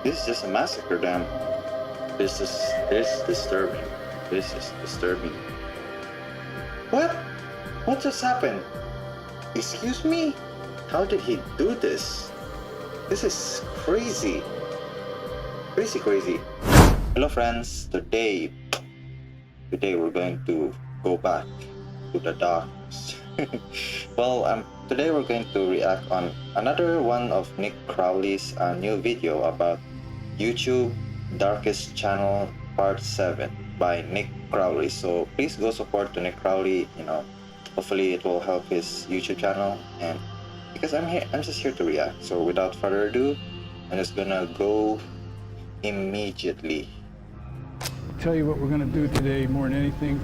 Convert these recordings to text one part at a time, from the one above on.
This is just a massacre, damn. This is disturbing. This is disturbing. What? What just happened? Excuse me? How did he do this? This is crazy. Crazy. Hello friends, today we're going to go back to the darks. Well, today we're going to react on another one of Nick Crowley's new video about YouTube Darkest Channel Part 7 by Nick Crowley. So please go support to Nick Crowley, hopefully it will help his YouTube channel, and because I'm just here to react. So without further ado, I'm just gonna go immediately. Tell you what we're gonna do today more than anything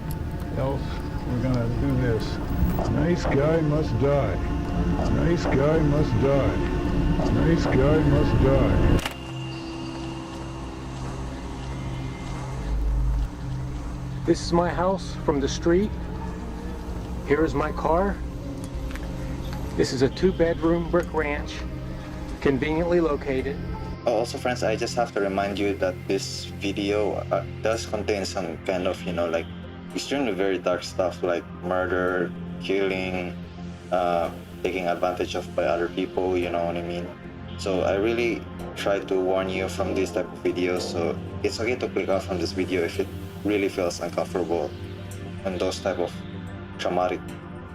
else. We're gonna do this. Nice guy must die. Nice guy must die. Nice guy must die. This is my house from the street. Here is my car. This is a 2-bedroom brick ranch, conveniently located. Also friends, I just have to remind you that this video does contain some kind of, like extremely very dark stuff like murder, killing, taking advantage of by other people, you know what I mean? So I really try to warn you from these type of videos, so it's okay to click off from this video if it really feels uncomfortable and those type of traumatic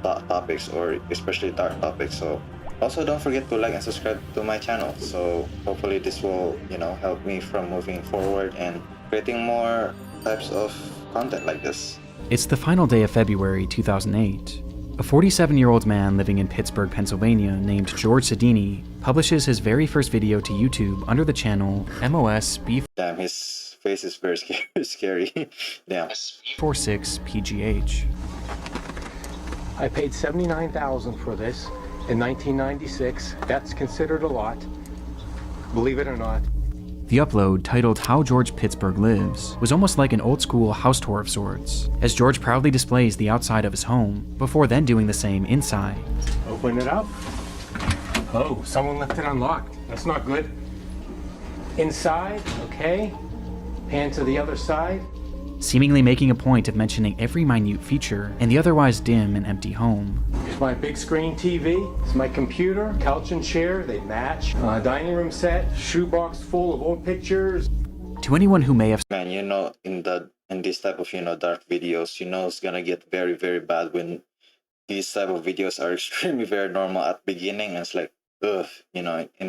topics, or especially dark topics. So also don't forget to like and subscribe to my channel, so hopefully this will help me from moving forward and creating more types of content like this. It's the final day of February 2008. A 47-year-old man living in Pittsburgh, Pennsylvania named George Sedini publishes his very first video to YouTube under the channel MOS B46 Damn, his face is very scary. Damn. PGH. I paid $79,000 for this in 1996. That's considered a lot, believe it or not. The upload, titled How George Pittsburgh Lives, was almost like an old-school house tour of sorts, as George proudly displays the outside of his home, before then doing the same inside. Open it up. Oh, someone left it unlocked. That's not good. Inside, okay. Pan to the other side. Seemingly making a point of mentioning every minute feature in the otherwise dim and empty home. Here's my big screen TV. It's my computer, couch and chair, they match. Dining room set, shoebox full of old pictures. To anyone who may have Man, in this type of dark videos, it's gonna get very, very bad when these type of videos are extremely very normal at beginning, and it's like ugh, in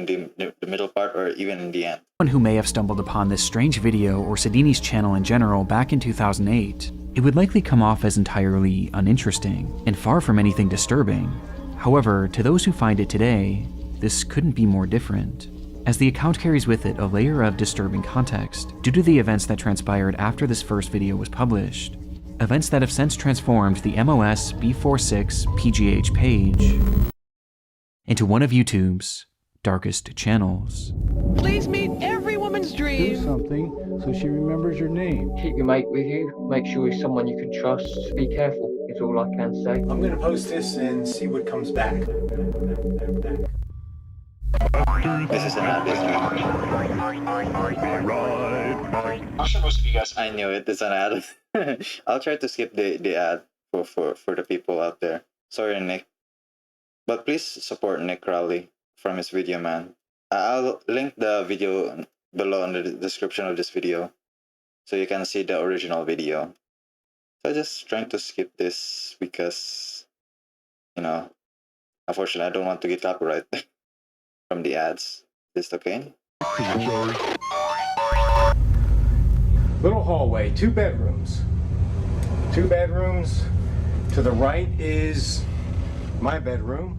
the middle part or even in the end. Anyone who may have stumbled upon this strange video or Sedini's channel in general back in 2008, it would likely come off as entirely uninteresting and far from anything disturbing. However, to those who find it today, this couldn't be more different, as the account carries with it a layer of disturbing context due to the events that transpired after this first video was published. Events that have since transformed the MOS B46 PGH page into one of YouTube's darkest channels. Please meet every woman's Do dream. something so she remembers your name. Keep your mate with you. Make sure he's someone you can trust. Be careful, is all I can say. I'm gonna post this and see what comes back. This is an ad, isn't it? I'm sure most of you guys, I knew it. It's an ad. I'll try to skip the ad for the people out there. Sorry, Nick. But please support Nick Crowley from his video, man. I'll link the video below in the description of this video, so you can see the original video. So I'm just trying to skip this because, unfortunately I don't want to get copyright from the ads. Is this okay? Little hallway, 2 bedrooms. 2 bedrooms. To the right is my bedroom.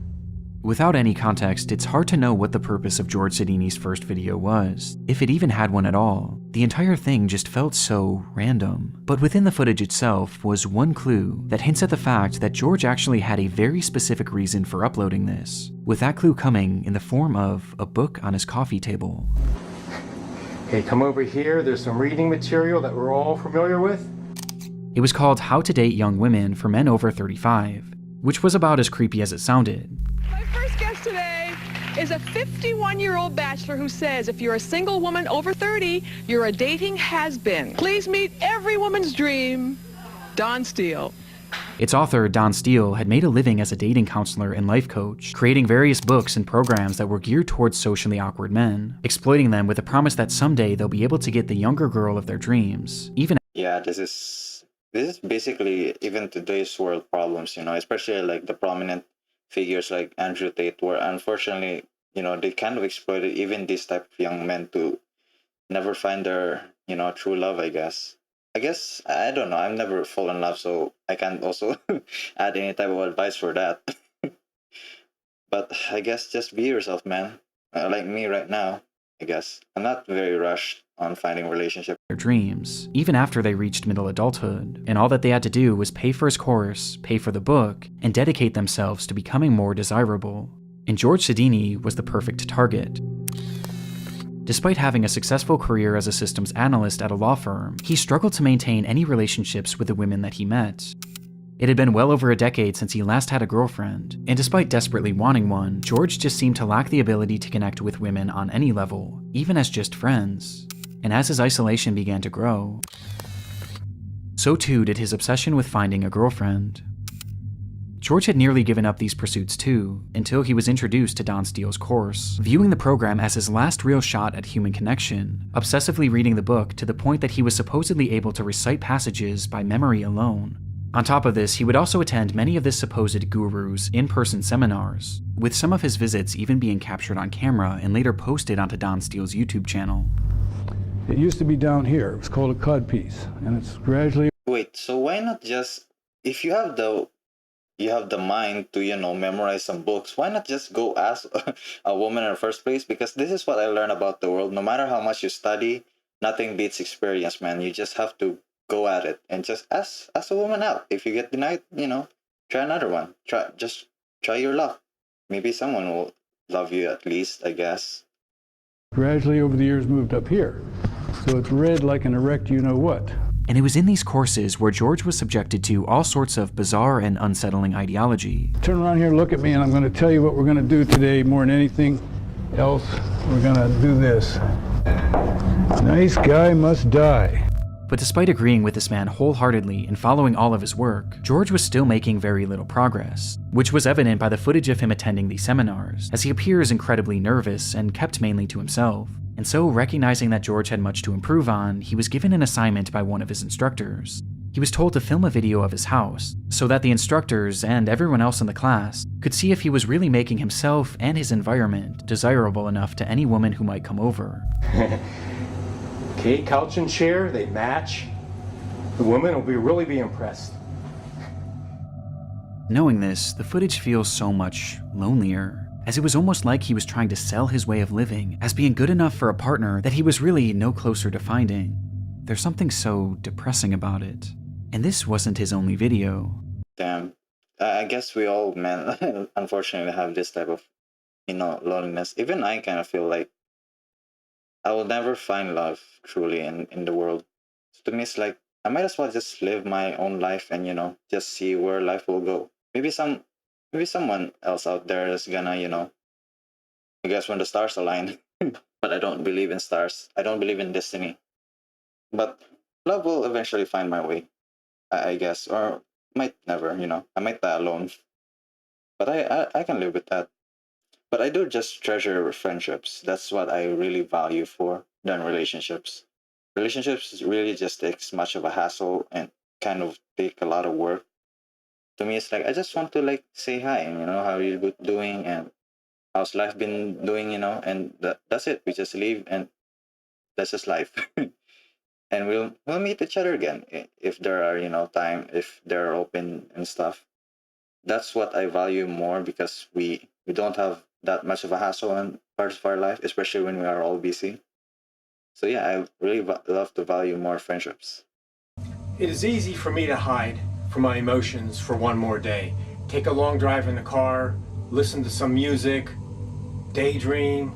Without any context, it's hard to know what the purpose of George Sedini's first video was, if it even had one at all. The entire thing just felt so random. But within the footage itself was one clue that hints at the fact that George actually had a very specific reason for uploading this, with that clue coming in the form of a book on his coffee table. Okay, come over here. There's some reading material that we're all familiar with. It was called How to Date Young Women for Men Over 35, which was about as creepy as it sounded. My first guest today is a 51-year-old bachelor who says if you're a single woman over 30, you're a dating has-been. Please meet every woman's dream, Don Steele. Its author, Don Steele, had made a living as a dating counselor and life coach, creating various books and programs that were geared towards socially awkward men, exploiting them with the promise that someday they'll be able to get the younger girl of their dreams, even. Yeah, this is basically even today's world problems, especially like the prominent figures like Andrew Tate, where unfortunately, they kind of exploited even these type of young men to never find their, true love, I guess. I don't know. I've never fallen in love, so I can't also add any type of advice for that. But I guess just be yourself, man. Like me right now, I guess. I'm not very rushed on finding a relationship. Their dreams, even after they reached middle adulthood, and all that they had to do was pay for his course, pay for the book, and dedicate themselves to becoming more desirable. And George Sedini was the perfect target. Despite having a successful career as a systems analyst at a law firm, he struggled to maintain any relationships with the women that he met. It had been well over a decade since he last had a girlfriend, and despite desperately wanting one, George just seemed to lack the ability to connect with women on any level, even as just friends. And as his isolation began to grow, so too did his obsession with finding a girlfriend. George had nearly given up these pursuits too, until he was introduced to Don Steele's course, viewing the program as his last real shot at human connection, obsessively reading the book to the point that he was supposedly able to recite passages by memory alone. On top of this, he would also attend many of this supposed guru's in-person seminars, with some of his visits even being captured on camera and later posted onto Don Steele's YouTube channel. It used to be down here. It was called a codpiece, and it's gradually... Wait, so why not just, if you have the mind to, memorize some books, why not just go ask a woman in the first place? Because this is what I learned about the world. No matter how much you study, nothing beats experience, man. You just have to go at it and just ask a woman out. If you get denied, try another one. Try your luck. Maybe someone will love you at least, I guess. Gradually over the years moved up here. So it's read like an erect you-know-what. And it was in these courses where George was subjected to all sorts of bizarre and unsettling ideology. Turn around here, look at me, and I'm going to tell you what we're going to do today more than anything else. We're going to do this. Nice guy must die. But despite agreeing with this man wholeheartedly and following all of his work, George was still making very little progress, which was evident by the footage of him attending these seminars, as he appears incredibly nervous and kept mainly to himself. And so, recognizing that George had much to improve on, he was given an assignment by one of his instructors. He was told to film a video of his house, so that the instructors and everyone else in the class could see if he was really making himself and his environment desirable enough to any woman who might come over. Okay, couch and chair, they match. The woman will really be impressed. Knowing this, the footage feels so much lonelier, as it was almost like he was trying to sell his way of living as being good enough for a partner that he was really no closer to finding. There's something so depressing about it. And this wasn't his only video. Damn. I guess we all, man, unfortunately have this type of, loneliness. Even I kind of feel like I will never find love truly in the world. So to me, it's like, I might as well just live my own life and, just see where life will go. Maybe someone else out there is gonna, I guess when the stars align. But I don't believe in stars. I don't believe in destiny. But love will eventually find my way, I guess. Or might never, I might die alone. But I can live with that. But I do just treasure friendships. That's what I really value for than relationships. Relationships really just takes much of a hassle and kind of take a lot of work. To me, it's like, I just want to say hi, how are you doing and how's life been doing, and that's it. We just leave and that's just life. And we'll meet each other again if there are, time, if they're open and stuff. That's what I value more because we don't have that much of a hassle in parts of our life, especially when we are all busy. So yeah, I really love to value more friendships. It is easy for me to hide from my emotions for one more day. Take a long drive in the car, listen to some music, daydream,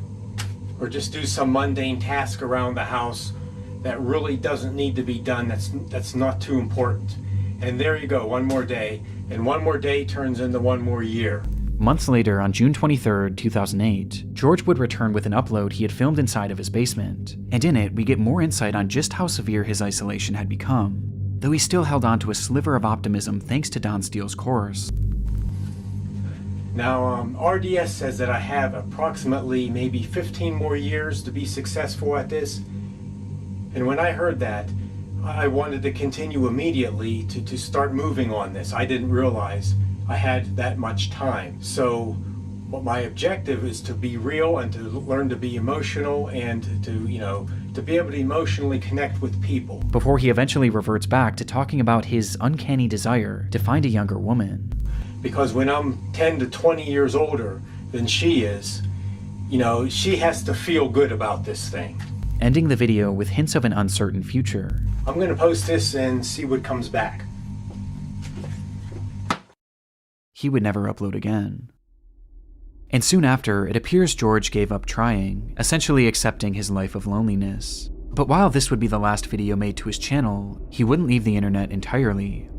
or just do some mundane task around the house that really doesn't need to be done, that's not too important. And there you go, one more day, and one more day turns into one more year. Months later, on June 23, 2008, George would return with an upload he had filmed inside of his basement, and in it we get more insight on just how severe his isolation had become, though he still held on to a sliver of optimism thanks to Don Steele's course. Now, RDS says that I have approximately maybe 15 more years to be successful at this. And when I heard that, I wanted to continue immediately to start moving on this. I didn't realize I had that much time. So my objective is to be real and to learn to be emotional and to be able to emotionally connect with people. Before he eventually reverts back to talking about his uncanny desire to find a younger woman. Because when I'm 10 to 20 years older than she is, she has to feel good about this thing. Ending the video with hints of an uncertain future. I'm going to post this and see what comes back. He would never upload again. And soon after, it appears George gave up trying, essentially accepting his life of loneliness. But while this would be the last video made to his channel, he wouldn't leave the internet entirely.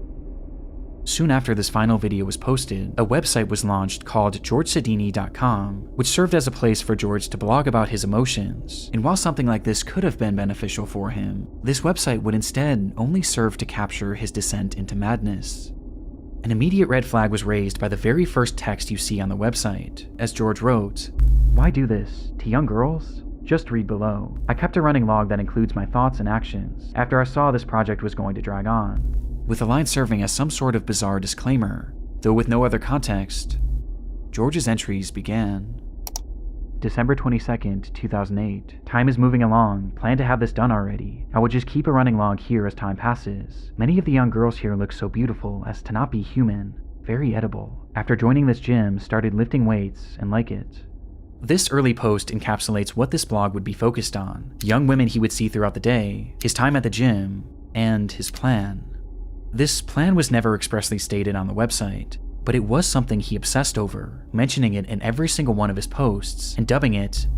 Soon after this final video was posted, a website was launched called GeorgeSedini.com, which served as a place for George to blog about his emotions. And while something like this could have been beneficial for him, this website would instead only serve to capture his descent into madness. An immediate red flag was raised by the very first text you see on the website, as George wrote, "Why do this? To young girls? Just read below. I kept a running log that includes my thoughts and actions after I saw this project was going to drag on," with the line serving as some sort of bizarre disclaimer, though with no other context. George's entries began. December 22nd, 2008. Time is moving along. Plan to have this done already. I will just keep a running log here as time passes. Many of the young girls here look so beautiful as to not be human. Very edible. After joining this gym, started lifting weights and like it. This early post encapsulates what this blog would be focused on, young women he would see throughout the day, his time at the gym, and his plan. This plan was never expressly stated on the website, but it was something he obsessed over, mentioning it in every single one of his posts and dubbing it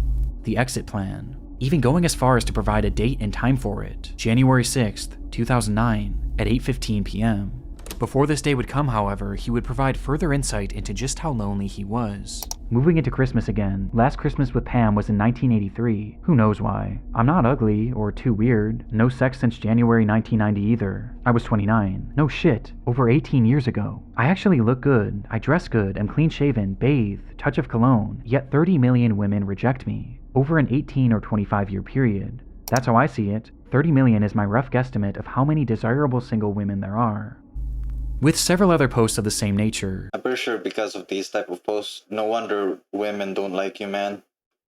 the exit plan, even going as far as to provide a date and time for it, January 6th, 2009 at 8:15 p.m. Before this day would come, however, he would provide further insight into just how lonely he was. Moving into Christmas again. Last Christmas with Pam was in 1983. Who knows why? I'm not ugly or too weird. No sex since January 1990 either. I was 29. No shit. Over 18 years ago. I actually look good. I dress good. I'm clean shaven. Bathe. Touch of cologne. Yet 30 million women reject me. Over an 18 or 25 year period. That's how I see it. 30 million is my rough guesstimate of how many desirable single women there are. With several other posts of the same nature. I'm pretty sure because of these type of posts, no wonder women don't like you, man.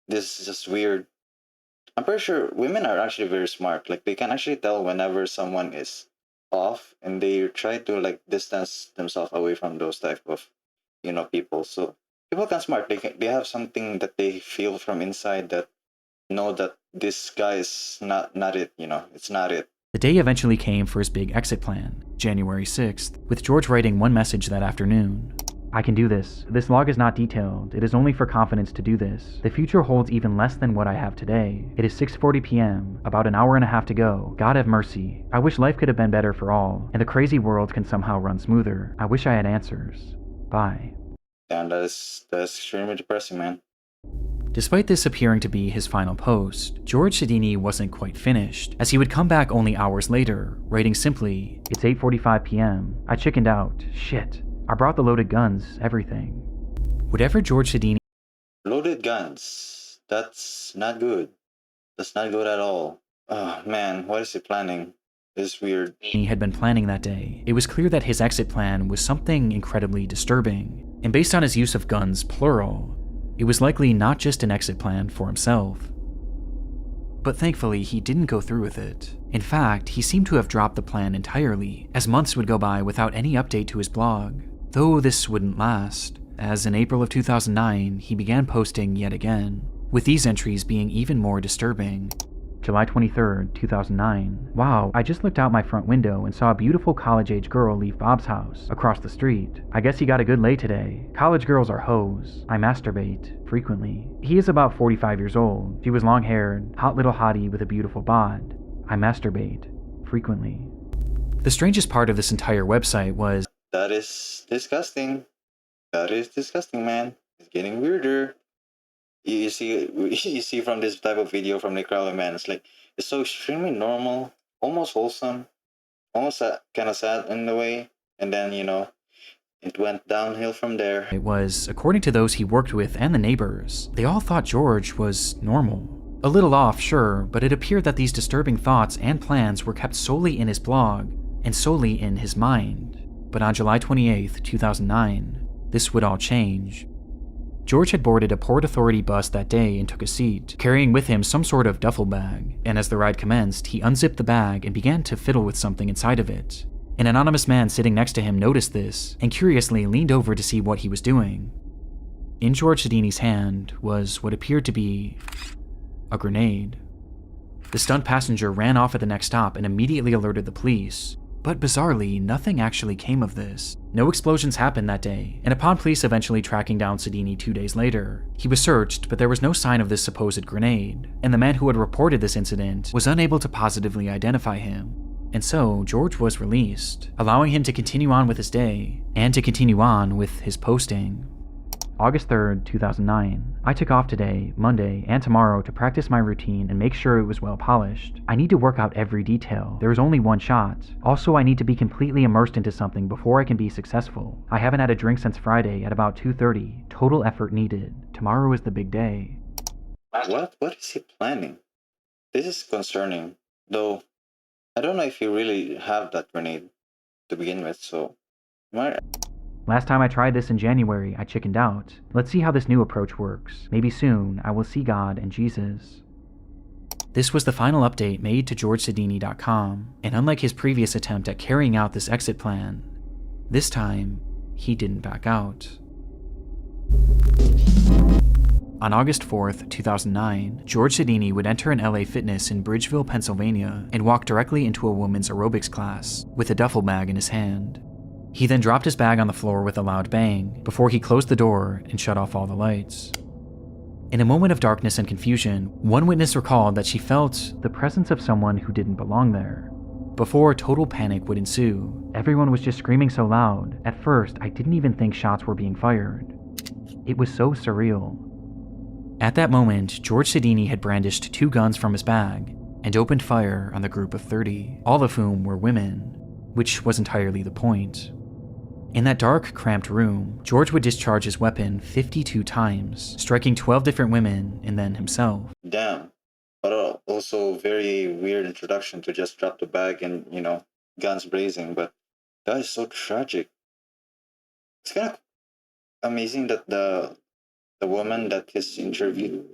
This is just weird. I'm pretty sure women are actually very smart. Like, they can actually tell whenever someone is off, and they try to distance themselves away from those type of, people. So people can smart. They have something that they feel from inside that know that this guy is not it. It's not it. The day eventually came for his big exit plan, January 6th, with George writing one message that afternoon. I can do this. This log is not detailed. It is only for confidence to do this. The future holds even less than what I have today. It is 6:40 p.m., about an hour and a half to go. God have mercy. I wish life could have been better for all, and the crazy world can somehow run smoother. I wish I had answers. Bye. And that's extremely depressing, man. Despite this appearing to be his final post, George Sedini wasn't quite finished, as he would come back only hours later, writing simply, "It's 8:45 p.m. I chickened out. Shit. I brought the loaded guns, everything." Whatever George Sedini... Loaded guns. That's not good. That's not good at all. Oh man, what is he planning? It's weird. He had been planning that day. It was clear that his exit plan was something incredibly disturbing, and based on his use of guns, plural, it was likely not just an exit plan for himself. But thankfully, he didn't go through with it. In fact, he seemed to have dropped the plan entirely, as months would go by without any update to his blog. Though this wouldn't last, as in April of 2009, he began posting yet again, with these entries being even more disturbing. July 23rd, 2009. Wow, I just looked out my front window and saw a beautiful college-age girl leave Bob's house, across the street. I guess he got a good lay today. College girls are hoes. I masturbate, frequently. He is about 45 years old. She was long-haired, hot little hottie with a beautiful bod. I masturbate, frequently. The strangest part of this entire website was... That is disgusting. That is disgusting, man. It's getting weirder. You see, you see from this type of video from the Crowley, man, it's like it's so extremely normal, almost wholesome, almost kind of sad in a way, and then it went downhill from there. It was, according to those he worked with and the neighbors, they all thought George was normal. A little off, sure, but it appeared that these disturbing thoughts and plans were kept solely in his blog and solely in his mind. But on July 28, 2009, this would all change. George had boarded a Port Authority bus that day and took a seat, carrying with him some sort of duffel bag, and as the ride commenced, he unzipped the bag and began to fiddle with something inside of it. An anonymous man sitting next to him noticed this and curiously leaned over to see what he was doing. In George Sedini's hand was what appeared to be a grenade. The stunned passenger ran off at the next stop and immediately alerted the police. But bizarrely, nothing actually came of this. No explosions happened that day, and upon police eventually tracking down Sedini 2 days later, he was searched, but there was no sign of this supposed grenade, and the man who had reported this incident was unable to positively identify him. And so, George was released, allowing him to continue on with his day, and to continue on with his posting. August 3rd, 2009. I took off today, Monday, and tomorrow to practice my routine and make sure it was well polished. I need to work out every detail. There is only one shot. Also, I need to be completely immersed into something before I can be successful. I haven't had a drink since Friday at about 2:30. Total effort needed. Tomorrow is the big day. What is he planning? This is concerning, though. I don't know if you really have that grenade to begin with, so... Last time I tried this in January, I chickened out. Let's see how this new approach works. Maybe soon, I will see God and Jesus. This was the final update made to GeorgeSedini.com, and unlike his previous attempt at carrying out this exit plan, this time, he didn't back out. On August 4th, 2009, George Sedini would enter an LA Fitness in Bridgeville, Pennsylvania, and walk directly into a woman's aerobics class, with a duffel bag in his hand. He then dropped his bag on the floor with a loud bang, before he closed the door and shut off all the lights. In a moment of darkness and confusion, one witness recalled that she felt the presence of someone who didn't belong there. Before total panic would ensue, everyone was just screaming so loud. At first, I didn't even think shots were being fired. It was so surreal. At that moment, George Sedini had brandished 2 guns from his bag and opened fire on the group of 30, all of whom were women, which was entirely the point. In that dark, cramped room, George would discharge his weapon 52 times, striking 12 different women and then himself. Damn. But also very weird introduction to just drop the bag and, guns blazing, but that is so tragic. It's kind of amazing that the woman that he's interviewing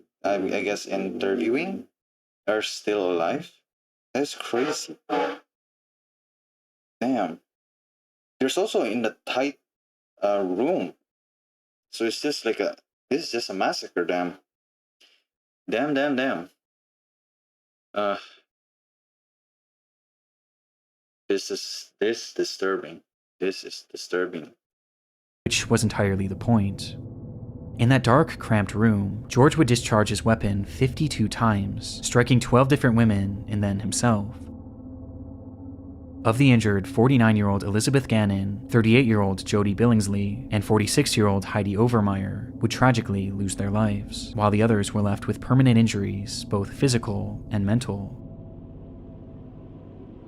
are still alive. That's crazy. Damn. There's also in the tight room. So it's just like this is just a massacre, damn. Damn. This is disturbing. This is disturbing. Which was entirely the point. In that dark, cramped room, George would discharge his weapon 52 times, striking 12 different women and then himself. Of the injured, 49-year-old Elizabeth Gannon, 38-year-old Jody Billingsley, and 46-year-old Heidi Overmeyer would tragically lose their lives, while the others were left with permanent injuries, both physical and mental.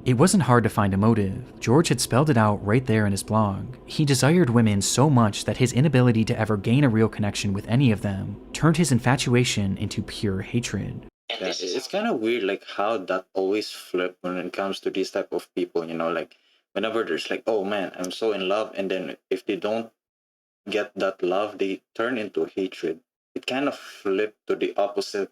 It wasn't hard to find a motive. George had spelled it out right there in his blog. He desired women so much that his inability to ever gain a real connection with any of them turned his infatuation into pure hatred. Yeah, it's kind of weird, like how that always flip when it comes to these type of people. Like whenever there's like, oh man, I'm so in love, and then if they don't get that love, they turn into hatred. It kind of flipped to the opposite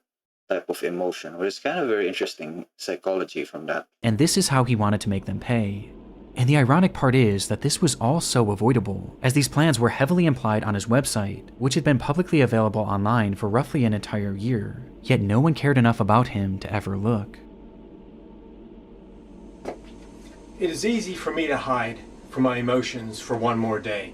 type of emotion, which is kind of very interesting psychology from that. And this is how he wanted to make them pay. And the ironic part is that this was all so avoidable, as these plans were heavily implied on his website, which had been publicly available online for roughly an entire year, yet no one cared enough about him to ever look. It is easy for me to hide from my emotions for one more day.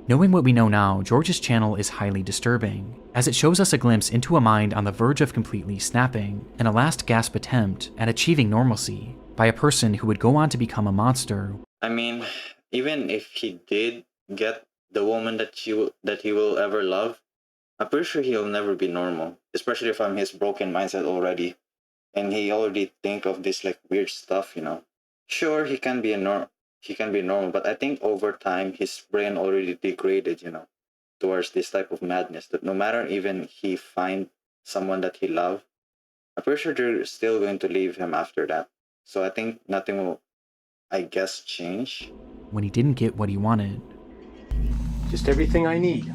Knowing what we know now, George's channel is highly disturbing, as it shows us a glimpse into a mind on the verge of completely snapping, and a last gasp attempt at achieving normalcy, by a person who would go on to become a monster. I mean, even if he did get the woman that he will ever love, I'm pretty sure he'll never be normal, especially from his broken mindset already, and he already think of this like weird stuff, you know. Sure, he can be normal, but I think over time his brain already degraded, you know, towards this type of madness. That no matter even he find someone that he love, I'm pretty sure they're still going to leave him after that. So I think nothing will, I guess, change. When he didn't get what he wanted, Just everything I need.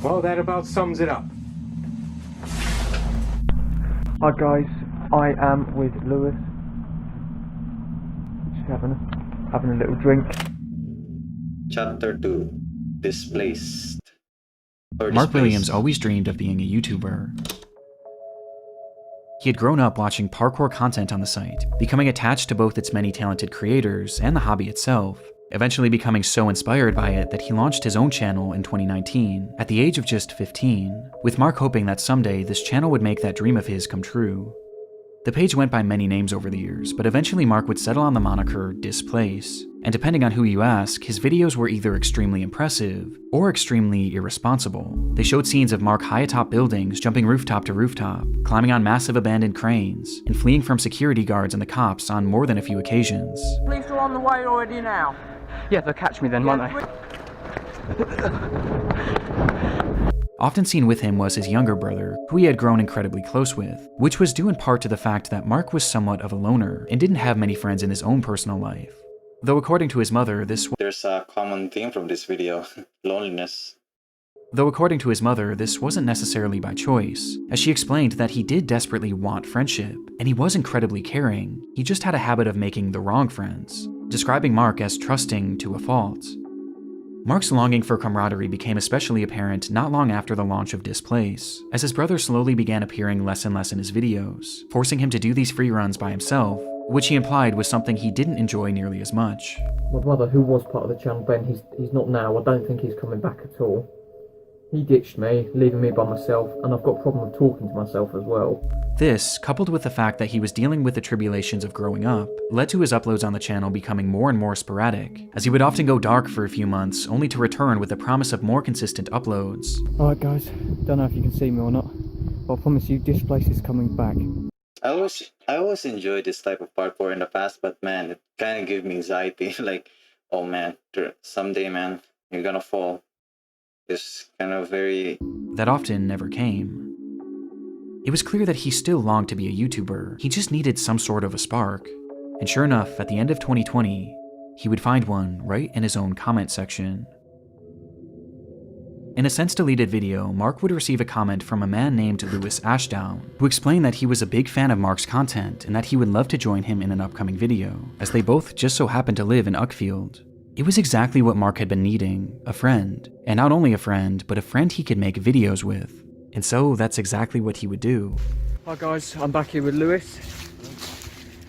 Well, that about sums it up. Hi guys, I am with Lewis. Just having a little drink. Chapter 2, Displaced. Or Mark Williams Displaced. always dreamed of being a YouTuber. He had grown up watching parkour content on the site, becoming attached to both its many talented creators and the hobby itself, eventually becoming so inspired by it that he launched his own channel in 2019, at the age of just 15, with Mark hoping that someday this channel would make that dream of his come true. The page went by many names over the years, but eventually Mark would settle on the moniker Displace, and depending on who you ask, his videos were either extremely impressive or extremely irresponsible. They showed scenes of Mark high atop buildings, jumping rooftop to rooftop, climbing on massive abandoned cranes, and fleeing from security guards and the cops on more than a few occasions. Police are on the way already now. Yeah, they'll catch me then, won't they? Often seen with him was his younger brother, who he had grown incredibly close with, which was due in part to the fact that Mark was somewhat of a loner and didn't have many friends in his own personal life. Though according to his mother, There's a common theme from this video, loneliness. Though according to his mother, this wasn't necessarily by choice, as she explained that he did desperately want friendship, and he was incredibly caring, he just had a habit of making the wrong friends, describing Mark as trusting to a fault. Mark's longing for camaraderie became especially apparent not long after the launch of Displace, as his brother slowly began appearing less and less in his videos, forcing him to do these free runs by himself, which he implied was something he didn't enjoy nearly as much. My brother, who was part of the channel, Ben, he's not now. I don't think he's coming back at all. He ditched me, leaving me by myself, and I've got a problem with talking to myself as well. This, coupled with the fact that he was dealing with the tribulations of growing up, led to his uploads on the channel becoming more and more sporadic, as he would often go dark for a few months, only to return with the promise of more consistent uploads. Alright guys, don't know if you can see me or not, but I promise you Displace is coming back. I always enjoyed this type of parkour in the past, but man, it kind of gave me anxiety. Like, oh man, someday, man, you're gonna fall. It's kind of very... That often never came. It was clear that he still longed to be a YouTuber, he just needed some sort of a spark. And sure enough, at the end of 2020, he would find one right in his own comment section. In a since-deleted video, Mark would receive a comment from a man named Lewis Ashdown, who explained that he was a big fan of Mark's content and that he would love to join him in an upcoming video, as they both just so happened to live in Uckfield. It was exactly what Mark had been needing, a friend. And not only a friend, but a friend he could make videos with. And so that's exactly what he would do. Hi guys, I'm back here with Lewis.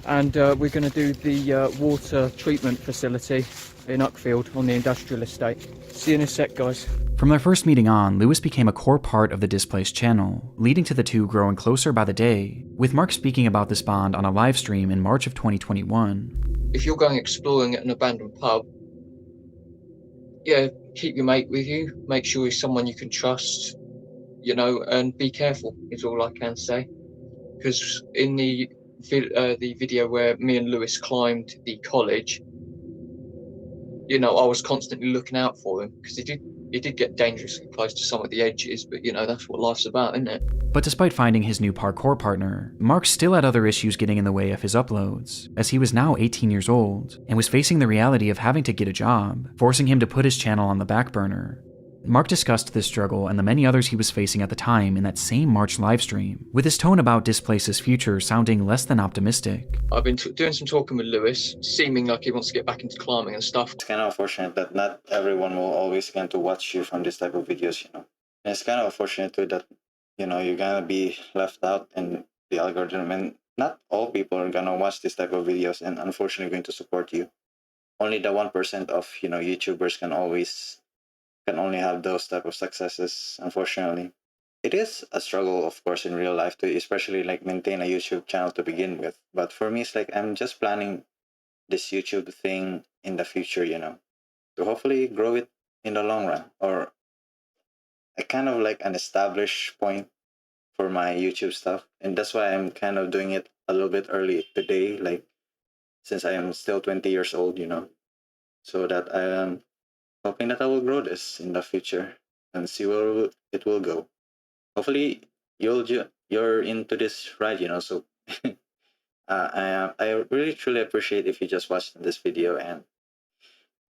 And we're going to do the water treatment facility in Uckfield on the industrial estate. See you in a sec, guys. From their first meeting on, Lewis became a core part of the Displaced channel, leading to the two growing closer by the day, with Mark speaking about this bond on a live stream in March of 2021. If you're going exploring at an abandoned pub, yeah, keep your mate with you, make sure he's someone you can trust, you know, and be careful is all I can say. Because in the video where me and Lewis climbed the college, you know, I was constantly looking out for him because he did get dangerously close to some of the edges, but you know, that's what life's about, isn't it? But despite finding his new parkour partner, Mark still had other issues getting in the way of his uploads, as he was now 18 years old and was facing the reality of having to get a job, forcing him to put his channel on the back burner. Mark discussed this struggle and the many others he was facing at the time in that same March livestream, with his tone about Displace's future sounding less than optimistic. I've been doing some talking with Lewis, seeming like he wants to get back into climbing and stuff. It's kind of unfortunate that not everyone will always get to watch you from this type of videos, you know. And it's kind of unfortunate too that, you know, you're gonna be left out in the algorithm, and not all people are gonna watch this type of videos and unfortunately going to support you. Only the 1% of, you know, YouTubers can only have those type of successes, unfortunately. It is a struggle, of course, in real life to especially like maintain a YouTube channel to begin with. But for me, it's like I'm just planning this YouTube thing in the future, you know, to hopefully grow it in the long run, or I kind of like an established point for my YouTube stuff, and that's why I'm kind of doing it a little bit early today, like since I am still 20 years old, so that I am hoping that I will grow this in the future and see where it will go. Hopefully, you're into this right, so I really truly appreciate if you just watched this video, and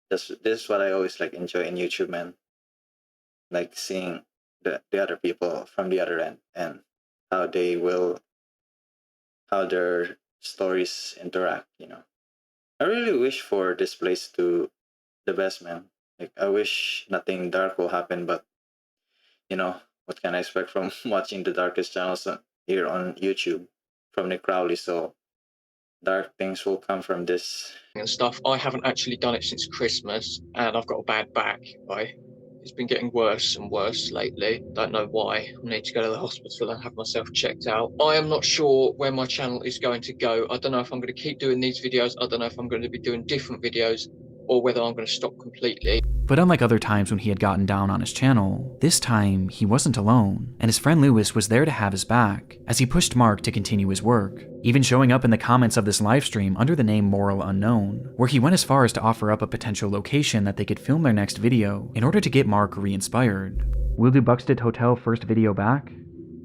this is what I always like enjoy in YouTube, man. Like seeing the other people from the other end and how how their stories interact. I really wish for this place to the best, man. Like I wish nothing dark will happen, but what can I expect from watching the darkest channels here on YouTube from Nick Crowley? So dark things will come from this. And stuff. I haven't actually done it since Christmas, and I've got a bad back. It's been getting worse and worse lately. Don't know why. I need to go to the hospital and have myself checked out. I am not sure where my channel is going to go. I don't know if I'm going to keep doing these videos. I don't know if I'm going to be doing different videos, or whether I'm going to stop completely. But unlike other times when he had gotten down on his channel, this time he wasn't alone, and his friend Lewis was there to have his back as he pushed Mark to continue his work, even showing up in the comments of this livestream under the name Moral Unknown, where he went as far as to offer up a potential location that they could film their next video in order to get Mark re-inspired. We'll do Buxted Hotel first video back?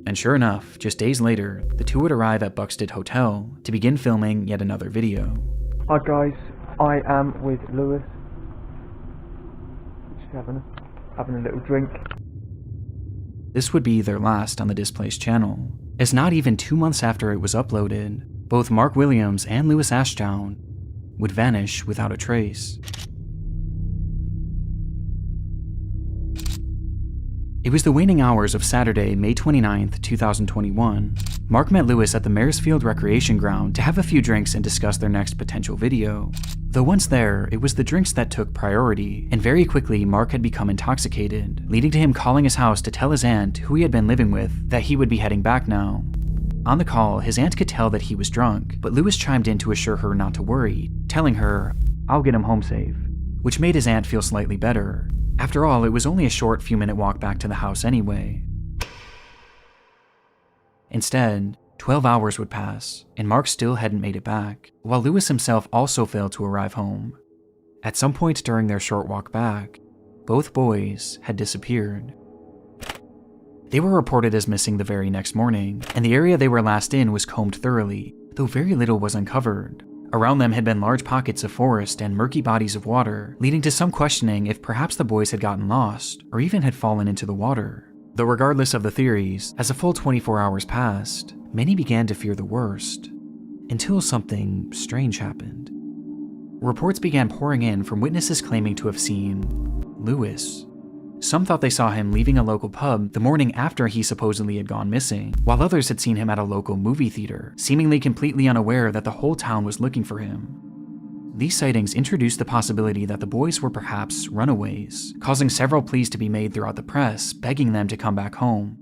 And sure enough, just days later, the two would arrive at Buxted Hotel to begin filming yet another video. Hi guys, I am with Lewis. Just having a little drink. This would be their last on the Displaced channel, as not even 2 months after it was uploaded, both Mark Williams and Lewis Ashdown would vanish without a trace. It was the waning hours of Saturday, May 29th, 2021. Mark met Lewis at the Maresfield Recreation Ground to have a few drinks and discuss their next potential video. Though once there, it was the drinks that took priority, and very quickly Mark had become intoxicated, leading to him calling his house to tell his aunt, who he had been living with, that he would be heading back now. On the call, his aunt could tell that he was drunk, but Lewis chimed in to assure her not to worry, telling her, "I'll get him home safe," which made his aunt feel slightly better. After all, it was only a short few-minute walk back to the house anyway. Instead, 12 hours would pass, and Mark still hadn't made it back, while Lewis himself also failed to arrive home. At some point during their short walk back, both boys had disappeared. They were reported as missing the very next morning, and the area they were last in was combed thoroughly, though very little was uncovered. Around them had been large pockets of forest and murky bodies of water, leading to some questioning if perhaps the boys had gotten lost, or even had fallen into the water. Though regardless of the theories, as a full 24 hours passed, many began to fear the worst, until something strange happened. Reports began pouring in from witnesses claiming to have seen Lewis. Some thought they saw him leaving a local pub the morning after he supposedly had gone missing, while others had seen him at a local movie theater, seemingly completely unaware that the whole town was looking for him. These sightings introduced the possibility that the boys were perhaps runaways, causing several pleas to be made throughout the press, begging them to come back home.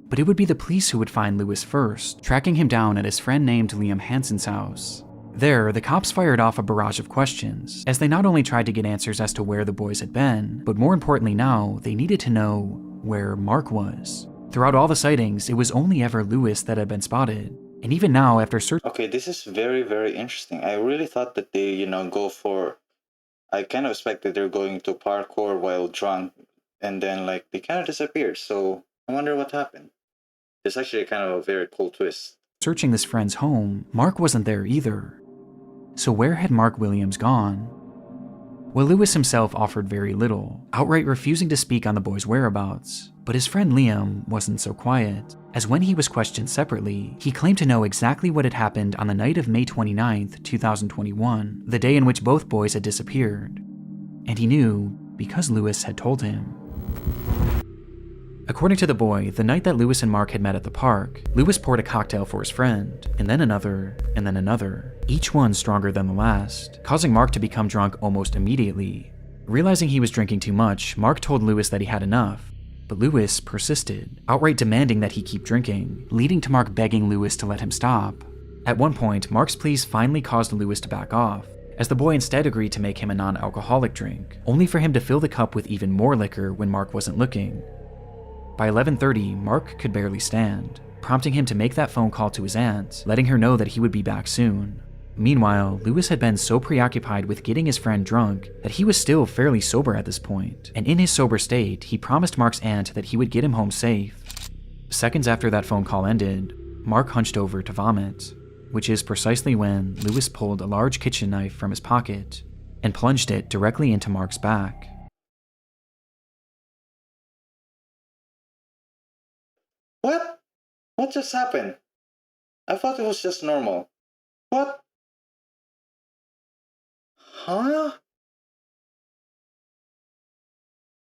But it would be the police who would find Lewis first, tracking him down at his friend named Liam Hansen's house. There, the cops fired off a barrage of questions, as they not only tried to get answers as to where the boys had been, but more importantly now, they needed to know where Mark was. Throughout all the sightings, it was only ever Lewis that had been spotted, and even now, after searching— Okay, this is very, very interesting. I really thought that they, go for... I kind of expected they're going to parkour while drunk, and then, they kind of disappear, so I wonder what happened. It's actually kind of a very cool twist. Searching this friend's home, Mark wasn't there either. So where had Mark Williams gone? Well, Lewis himself offered very little, outright refusing to speak on the boys' whereabouts. But his friend Liam wasn't so quiet, as when he was questioned separately, he claimed to know exactly what had happened on the night of May 29th, 2021, the day in which both boys had disappeared. And he knew because Lewis had told him. According to the boy, the night that Lewis and Mark had met at the park, Lewis poured a cocktail for his friend, and then another, and then another, each one stronger than the last, causing Mark to become drunk almost immediately. Realizing he was drinking too much, Mark told Lewis that he had enough, but Lewis persisted, outright demanding that he keep drinking, leading to Mark begging Lewis to let him stop. At one point, Mark's pleas finally caused Lewis to back off, as the boy instead agreed to make him a non-alcoholic drink, only for him to fill the cup with even more liquor when Mark wasn't looking. By 11:30, Mark could barely stand, prompting him to make that phone call to his aunt, letting her know that he would be back soon. Meanwhile, Lewis had been so preoccupied with getting his friend drunk that he was still fairly sober at this point, and in his sober state, he promised Mark's aunt that he would get him home safe. Seconds after that phone call ended, Mark hunched over to vomit, which is precisely when Lewis pulled a large kitchen knife from his pocket and plunged it directly into Mark's back. What? What just happened? I thought it was just normal. What? Huh?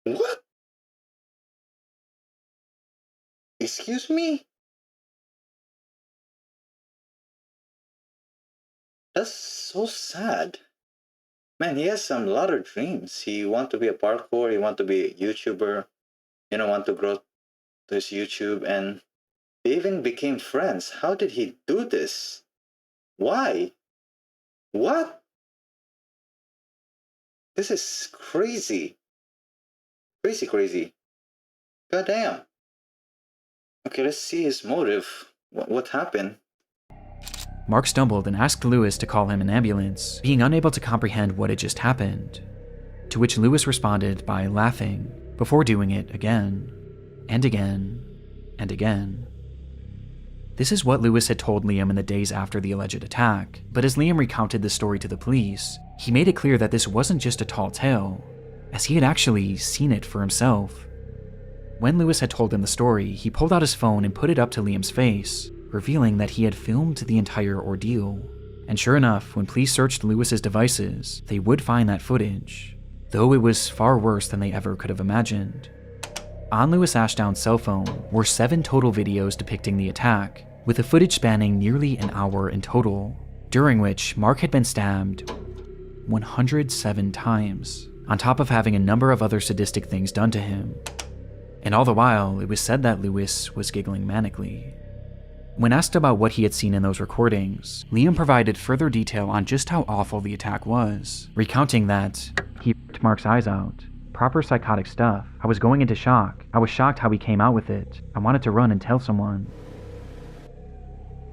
What? Excuse me? That's so sad. Man, he has some lot of dreams. He want to be a parkour, he want to be a YouTuber, want to grow to his YouTube, and they even became friends. How did he do this? Why? What? This is crazy. Crazy, crazy. Goddamn. Okay, let's see his motive. What happened? Mark stumbled and asked Lewis to call him an ambulance, being unable to comprehend what had just happened. To which Lewis responded by laughing, before doing it again, and again, and again. This is what Lewis had told Liam in the days after the alleged attack, but as Liam recounted the story to the police, he made it clear that this wasn't just a tall tale, as he had actually seen it for himself. When Lewis had told him the story, he pulled out his phone and put it up to Liam's face, revealing that he had filmed the entire ordeal. And sure enough, when police searched Lewis's devices, they would find that footage, though it was far worse than they ever could have imagined. On Lewis Ashdown's cell phone were 7 total videos depicting the attack, with the footage spanning nearly an hour in total, during which Mark had been stabbed 107 times, on top of having a number of other sadistic things done to him. And all the while, it was said that Lewis was giggling manically. When asked about what he had seen in those recordings, Liam provided further detail on just how awful the attack was, recounting that he ripped Mark's eyes out. Proper psychotic stuff. I was going into shock. I was shocked how he came out with it. I wanted to run and tell someone.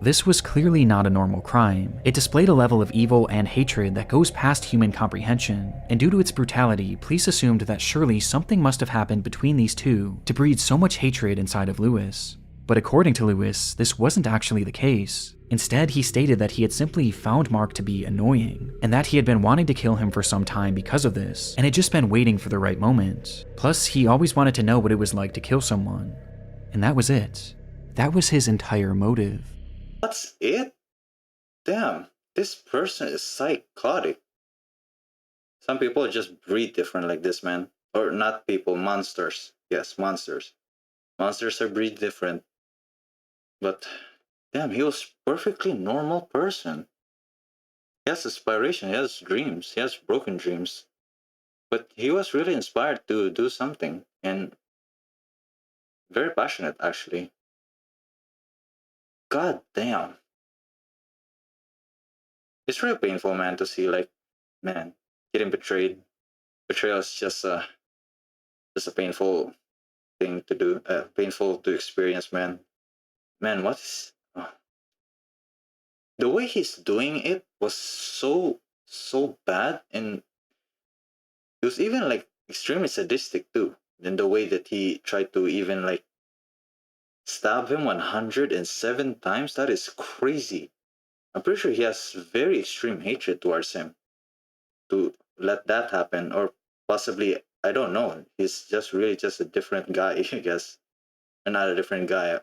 This was clearly not a normal crime. It displayed a level of evil and hatred that goes past human comprehension, and due to its brutality, police assumed that surely something must have happened between these two to breed so much hatred inside of Lewis. But according to Lewis, this wasn't actually the case. Instead, he stated that he had simply found Mark to be annoying, and that he had been wanting to kill him for some time because of this, and had just been waiting for the right moment. Plus, he always wanted to know what it was like to kill someone. And that was it. That was his entire motive. That's it? Damn, this person is psychotic. Some people just breed different like this, man. Or not people, monsters. Yes, monsters. Monsters are breed different. But, damn, he was perfectly normal person. He has aspiration, he has dreams, he has broken dreams. But he was really inspired to do something, and very passionate, actually. God damn. It's really painful, man, to see, like, man, getting betrayed. Betrayal is just a painful thing to do, painful to experience, man. Man, what's the way he's doing it was so bad, and it was even like extremely sadistic too. In the way that he tried to even like stab him 107 times, that is crazy. I'm pretty sure he has very extreme hatred towards him to let that happen, or possibly, I don't know, he's just really just a different guy, I guess. Or not a different guy.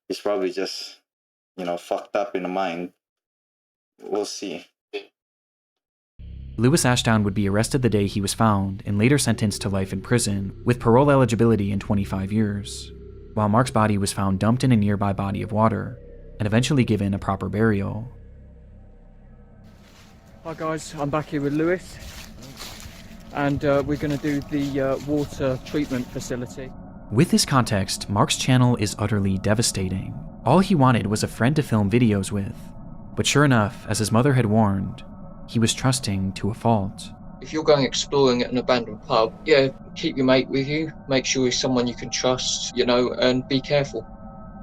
He's probably just, fucked up in the mind. We'll see. Lewis Ashdown would be arrested the day he was found and later sentenced to life in prison, with parole eligibility in 25 years, while Mark's body was found dumped in a nearby body of water and eventually given a proper burial. Hi guys, I'm back here with Lewis, and we're going to do the water treatment facility. With this context, Mark's channel is utterly devastating. All he wanted was a friend to film videos with. But sure enough, as his mother had warned, He was trusting to a fault. If you're going exploring at an abandoned pub, yeah, keep your mate with you. Make sure he's someone you can trust, you know, and be careful.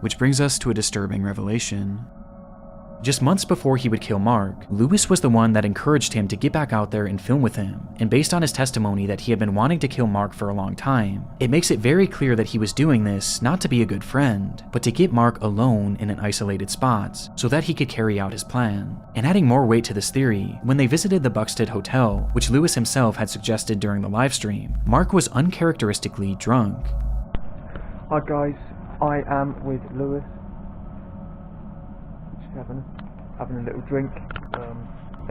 Which brings us to a disturbing revelation. Just months before he would kill Mark, Lewis was the one that encouraged him to get back out there and film with him, and based on his testimony that he had been wanting to kill Mark for a long time, it makes it very clear that he was doing this not to be a good friend, but to get Mark alone in an isolated spot so that he could carry out his plan. And adding more weight to this theory, when they visited the Buxted Hotel, which Lewis himself had suggested during the livestream, Mark was uncharacteristically drunk. Hi guys, I am with Lewis. Just having a little drink.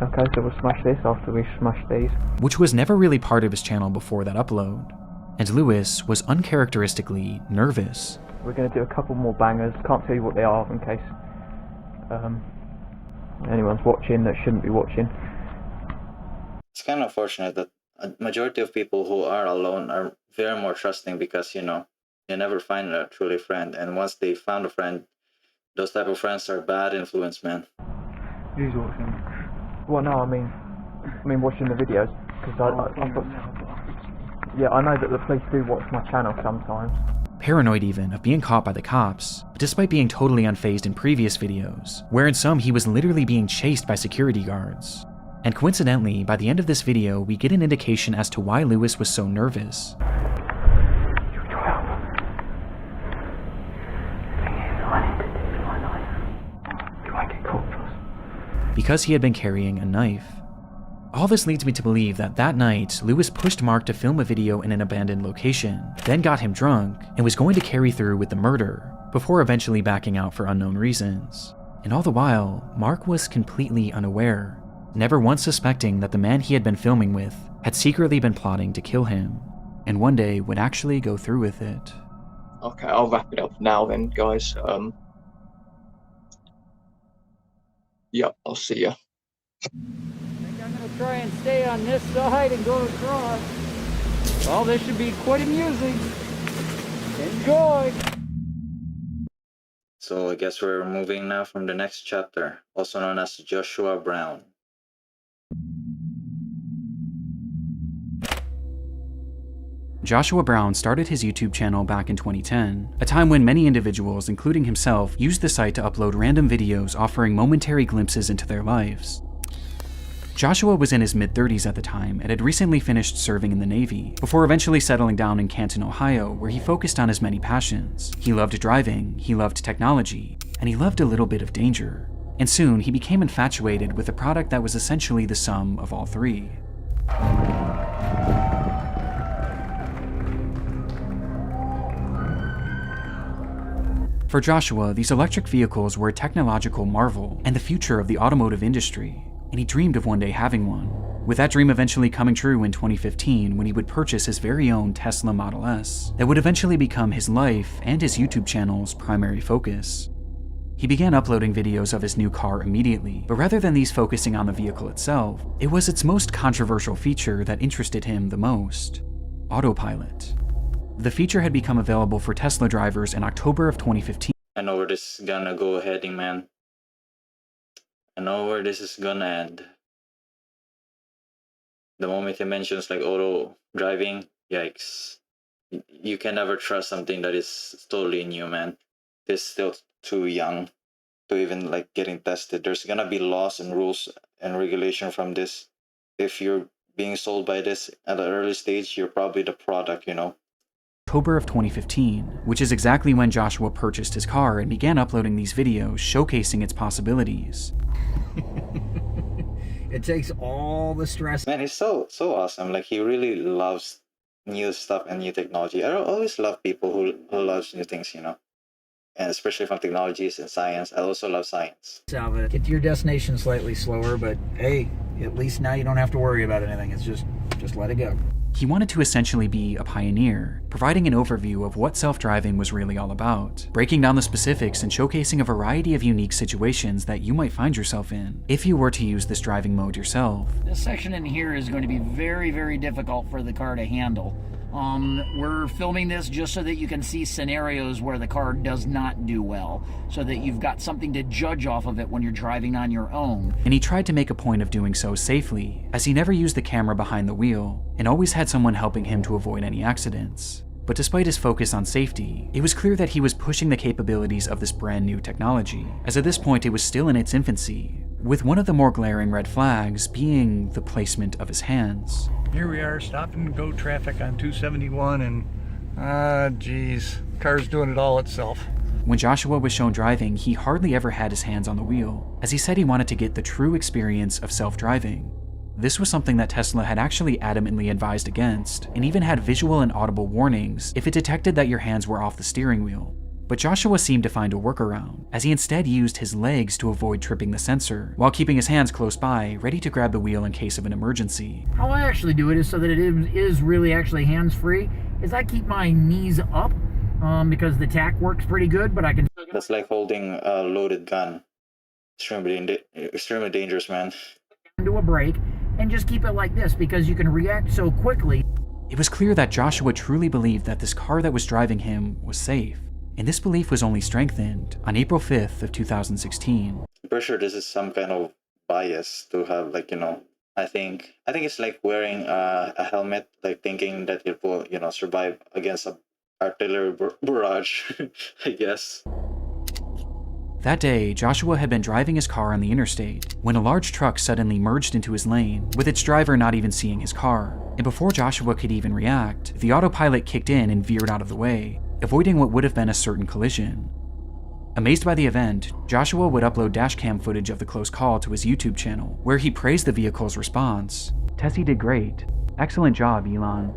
Okay, so we'll smash this after we smash these. Which was never really part of his channel before that upload. And Lewis was uncharacteristically nervous. We're going to do a couple more bangers. Can't tell you what they are in case anyone's watching that shouldn't be watching. It's kind of unfortunate that a majority of people who are alone are very more trusting because, you know, you never find a truly friend. And once they found a friend, those type of friends are bad influence, man. Who's watching? Well, no, I mean watching the videos. Because I know that the police do watch my channel sometimes. Paranoid even of being caught by the cops, despite being totally unfazed in previous videos, where in some he was literally being chased by security guards. And coincidentally, by the end of this video, we get an indication as to why Lewis was so nervous. Because he had been carrying a knife. All this leads me to believe that that night, Lewis pushed Mark to film a video in an abandoned location, then got him drunk, and was going to carry through with the murder, before eventually backing out for unknown reasons. And all the while, Mark was completely unaware, never once suspecting that the man he had been filming with had secretly been plotting to kill him, and one day would actually go through with it. Okay, I'll wrap it up now then, guys. Yep, I'll see ya. I'm going to try and stay on this side and go across. Well, this should be quite amusing. Enjoy! So I guess we're moving now from the next chapter, also known as Joshua Brown. Joshua Brown started his YouTube channel back in 2010, a time when many individuals, including himself, used the site to upload random videos offering momentary glimpses into their lives. Joshua was in his mid-30s at the time and had recently finished serving in the Navy, before eventually settling down in Canton, Ohio, where he focused on his many passions. He loved driving, he loved technology, and he loved a little bit of danger. And soon, he became infatuated with a product that was essentially the sum of all three. For Joshua, these electric vehicles were a technological marvel and the future of the automotive industry, and he dreamed of one day having one, with that dream eventually coming true in 2015 when he would purchase his very own Tesla Model S that would eventually become his life and his YouTube channel's primary focus. He began uploading videos of his new car immediately, but rather than these focusing on the vehicle itself, it was its most controversial feature that interested him the most: autopilot. The feature had become available for Tesla drivers in October of 2015. I know where this is gonna go heading, man. I know where this is gonna end. The moment he mentions like auto driving, yikes. You can never trust something that is totally new, man. It's still too young to even like getting tested. There's gonna be laws and rules and regulation from this. If you're being sold by this at an early stage, you're probably the product, you know. October of 2015, which is exactly when Joshua purchased his car and began uploading these videos showcasing its possibilities. It takes all the stress. Man, he's so awesome. Like, he really loves new stuff and new technology. I always love people who loves new things, you know. And especially from technologies and science. I also love science. Get to your destination slightly slower, but hey, at least now you don't have to worry about anything. It's just let it go. He wanted to essentially be a pioneer, providing an overview of what self-driving was really all about, breaking down the specifics and showcasing a variety of unique situations that you might find yourself in if you were to use this driving mode yourself. This section in here is going to be very, very difficult for the car to handle. We're filming this just so that you can see scenarios where the car does not do well, so that you've got something to judge off of it when you're driving on your own. And he tried to make a point of doing so safely, as he never used the camera behind the wheel, and always had someone helping him to avoid any accidents. But despite his focus on safety, it was clear that he was pushing the capabilities of this brand new technology, as at this point it was still in its infancy, with one of the more glaring red flags being the placement of his hands. Here we are, stop and go traffic on 271, and geez, car's doing it all itself. When Joshua was shown driving, he hardly ever had his hands on the wheel, as he said he wanted to get the true experience of self-driving. This was something that Tesla had actually adamantly advised against, and even had visual and audible warnings if it detected that your hands were off the steering wheel. But Joshua seemed to find a workaround, as he instead used his legs to avoid tripping the sensor, while keeping his hands close by, ready to grab the wheel in case of an emergency. How I actually do it is so that it is really actually hands-free, is I keep my knees up, because the tack works pretty good, but I can... That's like holding a loaded gun. Extremely dangerous, man. ...do a brake, and just keep it like this, because you can react so quickly. It was clear that Joshua truly believed that this car that was driving him was safe, and this belief was only strengthened on April 5th of 2016. I'm pretty sure this is some kind of bias to have, like, I think it's like wearing a helmet, like thinking that it will, survive against a artillery barrage, I guess. That day, Joshua had been driving his car on the interstate when a large truck suddenly merged into his lane, with its driver not even seeing his car. And before Joshua could even react, the autopilot kicked in and veered out of the way, avoiding what would have been a certain collision. Amazed by the event, Joshua would upload dashcam footage of the close call to his YouTube channel, where he praised the vehicle's response. "Tessie did great. Excellent job, Elon."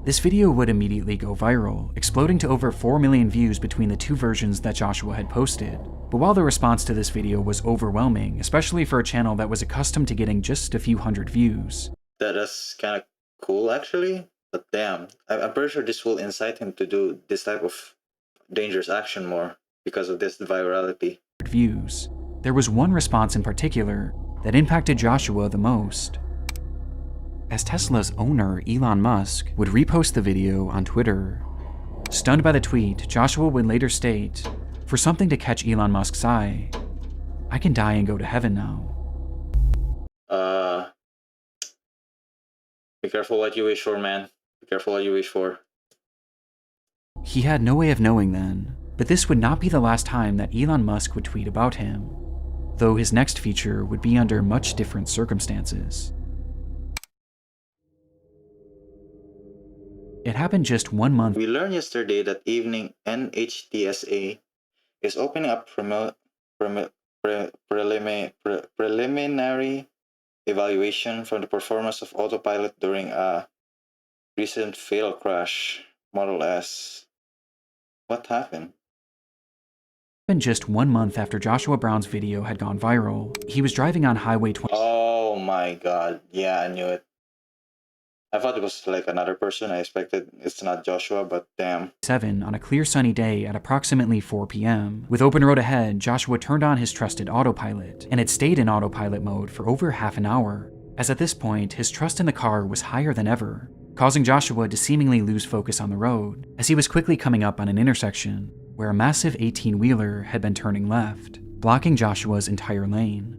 This video would immediately go viral, exploding to over 4 million views between the two versions that Joshua had posted. But while the response to this video was overwhelming, especially for a channel that was accustomed to getting just a few hundred views. That's kind of cool, actually. But damn, I'm pretty sure this will incite him to do this type of dangerous action more because of this virality. Views. There was one response in particular that impacted Joshua the most. As Tesla's owner, Elon Musk, would repost the video on Twitter. Stunned by the tweet, Joshua would later state, "For something to catch Elon Musk's eye, I can die and go to heaven now." Be careful what you wish for, man. Be careful what you wish for. He had no way of knowing then, but this would not be the last time that Elon Musk would tweet about him, though his next feature would be under much different circumstances. It happened just 1 month. We learned yesterday that evening NHTSA is opening up preliminary evaluation from the performance of autopilot during a recent fatal crash, Model S. What happened? Just 1 month after Joshua Brown's video had gone viral, he was driving on Highway 20. Oh my god, yeah, I knew it. I thought it was like another person. I expected it's not Joshua, but damn. 7 on a clear sunny day at approximately 4 p.m. With open road ahead, Joshua turned on his trusted autopilot, and it stayed in autopilot mode for over half an hour, as at this point, his trust in the car was higher than ever, causing Joshua to seemingly lose focus on the road, as he was quickly coming up on an intersection where a massive 18-wheeler had been turning left, blocking Joshua's entire lane.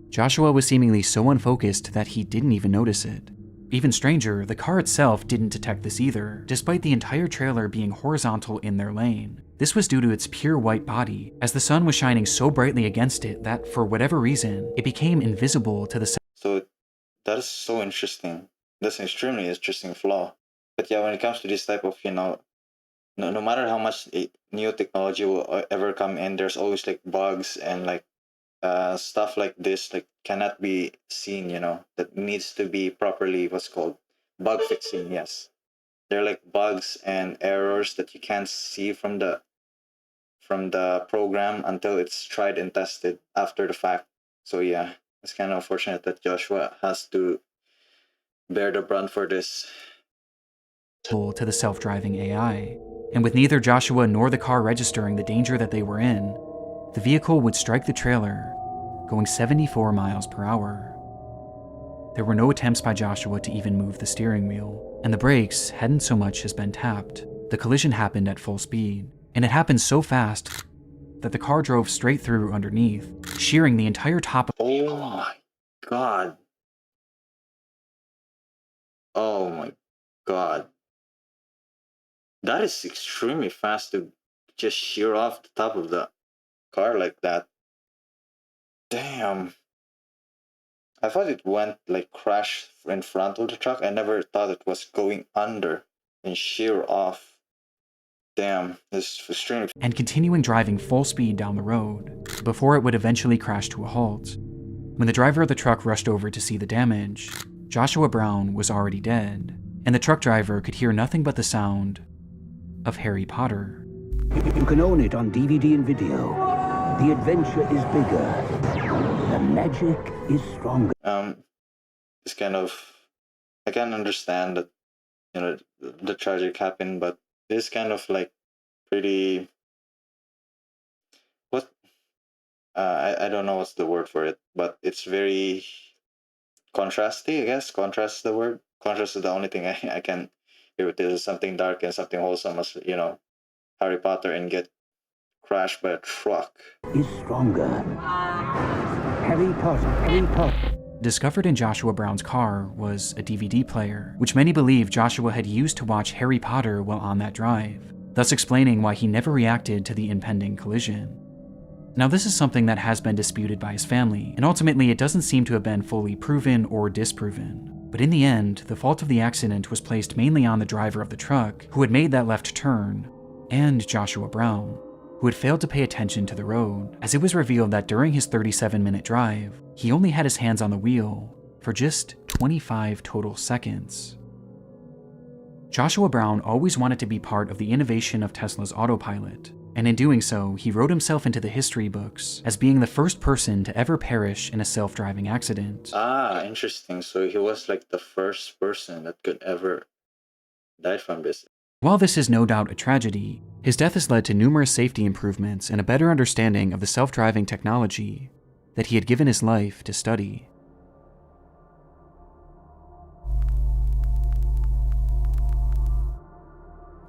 Joshua was seemingly so unfocused that he didn't even notice it. Even stranger, the car itself didn't detect this either, despite the entire trailer being horizontal in their lane. This was due to its pure white body, as the sun was shining so brightly against it that, for whatever reason, it became invisible to the... So, that is so interesting. That's an extremely interesting flaw. But yeah, when it comes to this type of, no matter how much new technology will ever come in, there's always like bugs and like stuff like this like cannot be seen, that needs to be properly what's called bug fixing. Yes, they're like bugs and errors that you can't see from the program until it's tried and tested after the fact. So yeah, it's kind of unfortunate that Joshua has to bear the brunt for this. To the self-driving AI, and with neither Joshua nor the car registering the danger that they were in, the vehicle would strike the trailer, going 74 miles per hour. There were no attempts by Joshua to even move the steering wheel, and the brakes hadn't so much as been tapped. The collision happened at full speed, and it happened so fast that the car drove straight through underneath, shearing the entire top of— Oh my god. Oh my god. That is extremely fast to just shear off the top of the car like that. Damn. I thought it went like crash in front of the truck. I never thought it was going under and shear off. Damn, this is extremely. and continuing driving full speed down the road, before it would eventually crash to a halt. When the driver of the truck rushed over to see the damage, Joshua Brown was already dead, and the truck driver could hear nothing but the sound of Harry Potter. You can own it on DVD and video. The adventure is bigger. The magic is stronger. It's kind of, I can understand that, you know, the tragic happened, but this kind of like pretty, what, I don't know what's the word for it, but it's very contrasty, I guess. Contrast is the word. Contrast is the only thing I can hear with this. Something dark and something wholesome, as you know, Harry Potter, and get crashed by a truck. Is stronger. Harry Potter. Harry Potter. Discovered in Joshua Brown's car was a DVD player, which many believe Joshua had used to watch Harry Potter while on that drive, thus explaining why he never reacted to the impending collision. Now, this is something that has been disputed by his family, and ultimately it doesn't seem to have been fully proven or disproven. But in the end, the fault of the accident was placed mainly on the driver of the truck, who had made that left turn, and Joshua Brown, who had failed to pay attention to the road, as it was revealed that during his 37-minute drive, he only had his hands on the wheel for just 25 total seconds. Joshua Brown always wanted to be part of the innovation of Tesla's autopilot, and in doing so, he wrote himself into the history books as being the first person to ever perish in a self-driving accident. Ah, interesting. So he was like the first person that could ever die from this. While this is no doubt a tragedy, his death has led to numerous safety improvements and a better understanding of the self-driving technology that he had given his life to study.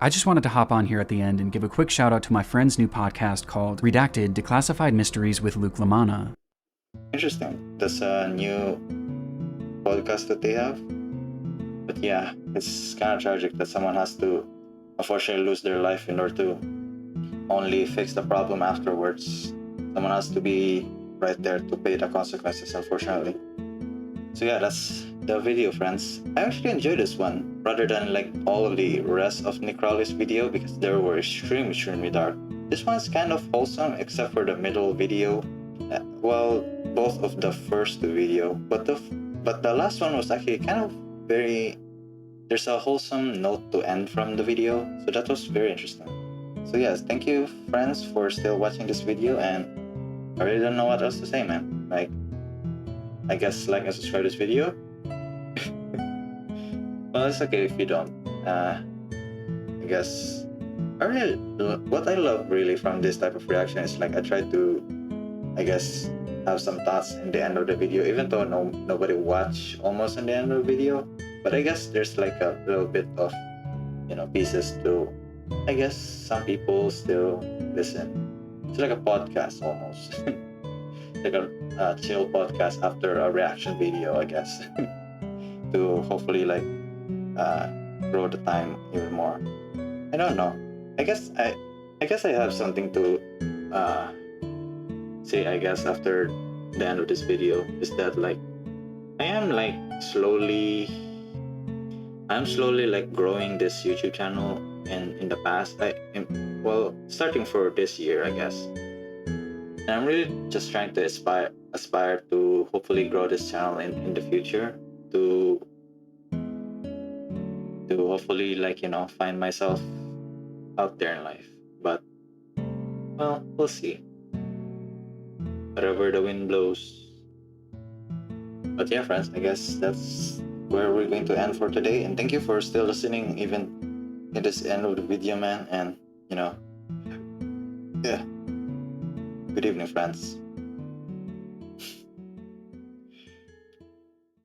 I just wanted to hop on here at the end and give a quick shout out to my friend's new podcast called Redacted: Declassified Mysteries with Luke Lamanna. Interesting. That's a new podcast that they have. But yeah, it's kind of tragic that someone has to unfortunately lose their life in order to only fix the problem afterwards. Someone has to be right there to pay the consequences, unfortunately. So yeah, that's the video, friends. I actually enjoyed this one rather than like all of the rest of Nick Crowley's video, because they were extremely dark. This one's kind of wholesome except for the middle video. Well, both of the first two video, but the last one was actually kind of very, there's a wholesome note to end from the video, so that was very interesting. So yes, thank you friends for still watching this video, and I really don't know what else to say, man. Like, I guess like and subscribe this video. Well, it's okay if you don't. I guess what I love really from this type of reaction is like I try to, I guess, have some thoughts in the end of the video, even though nobody watch almost in the end of the video. But I guess there's like a little bit of, you know, pieces to, I guess some people still listen. It's like a podcast almost. Like a chill podcast after a reaction video, I guess. To hopefully like grow the time even more. I don't know. I guess I have something to say, I guess, after the end of this video, is that like I'm slowly like growing this YouTube channel, and in the past starting for this year, I guess. And I'm really just trying to aspire to hopefully grow this channel in the future, to hopefully, like, you know, find myself out there in life. But well, we'll see. Wherever the wind blows. But yeah, friends, I guess that's where we're going to end for today. And thank you for still listening even in this end of the video, man. And you know, yeah. Good evening, friends.